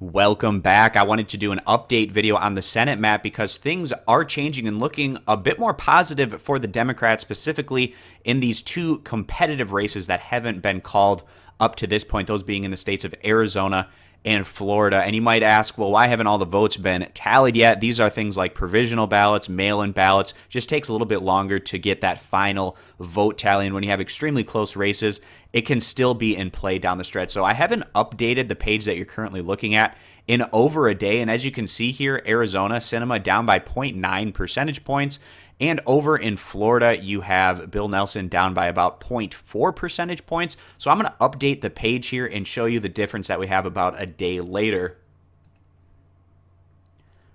Welcome back. I wanted to do an update video on the Senate map because things are changing and looking a bit more positive for the Democrats, specifically in these two competitive races that haven't been called up to this point, those being in the states of Arizona and Florida. And you might ask, well, why haven't all the votes been tallied yet? These are things like provisional ballots, mail-in ballots. Just takes a little bit longer to get that final vote tally. And when you have extremely close races, it can still be in play down the stretch. So I haven't updated the page that you're currently looking at in over a day. And as you can see here, Arizona, Sinema down by 0.9 percentage points. And over in Florida, you have Bill Nelson down by about 0.4 percentage points. So I'm going to update the page here and show you the difference that we have about a day later.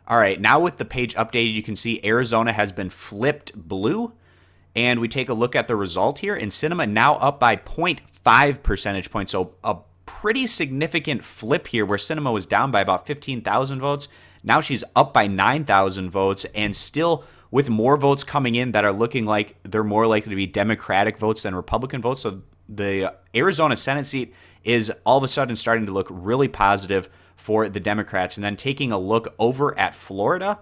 All right, now with the page updated, you can see Arizona has been flipped blue. And we take a look at the result here. And Sinema now up by 0.5 percentage points. So a pretty significant flip here where Sinema was down by about 15,000 votes. Now she's up by 9,000 votes and still with more votes coming in that are looking like they're more likely to be Democratic votes than Republican votes. So the Arizona Senate seat is all of a sudden starting to look really positive for the Democrats. And then taking a look over at Florida,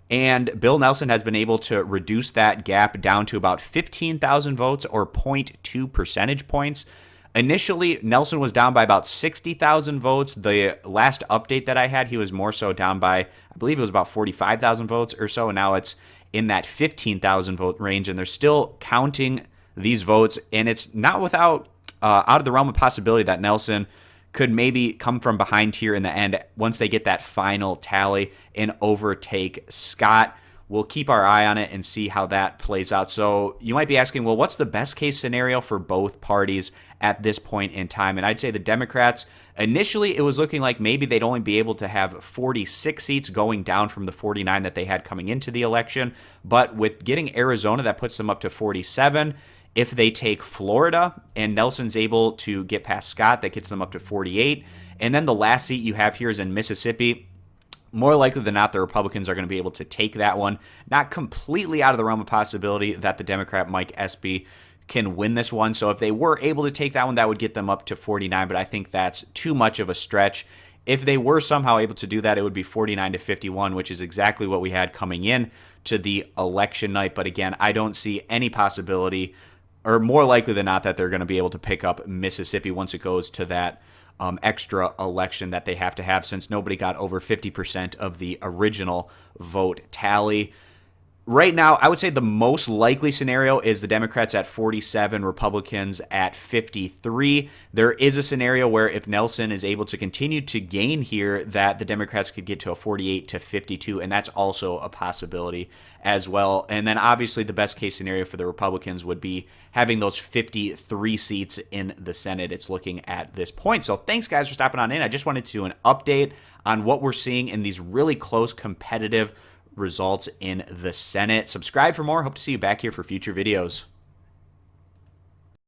and Bill Nelson has been able to reduce that gap down to about 15,000 votes or 0.2 percentage points. Initially, Nelson was down by about 60,000 votes. The last update that I had, he was more so down by, I believe it was about 45,000 votes or so, and now it's in that 15,000 vote range, and they're still counting these votes, and it's not without out of the realm of possibility that Nelson could maybe come from behind here in the end once they get that final tally and overtake Scott. We'll keep our eye on it and see how that plays out. So you might be asking, well, what's the best case scenario for both parties at this point in time? And I'd say the Democrats, initially it was looking like maybe they'd only be able to have 46 seats going down from the 49 that they had coming into the election. But with getting Arizona, that puts them up to 47. If they take Florida and Nelson's able to get past Scott, that gets them up to 48. And then the last seat you have here is in Mississippi. More likely than not, the Republicans are going to be able to take that one. Not completely out of the realm of possibility that the Democrat Mike Espy can win this one. So if they were able to take that one, that would get them up to 49, but I think that's too much of a stretch. If they were somehow able to do that, it would be 49 to 51, which is exactly what we had coming in to the election night. But again, I don't see any possibility, or more likely than not, that they're going to be able to pick up Mississippi once it goes to that extra election that they have to have, since nobody got over 50% of the original vote tally. Right now, I would say the most likely scenario is the Democrats at 47, Republicans at 53. There is a scenario where if Nelson is able to continue to gain here, that the Democrats could get to a 48 to 52, and that's also a possibility as well. And then obviously the best case scenario for the Republicans would be having those 53 seats in the Senate. It's looking at this point. So thanks guys for stopping on in. I just wanted to do an update on what we're seeing in these really close competitive results in the Senate. Subscribe for more. Hope to see you back here for future videos.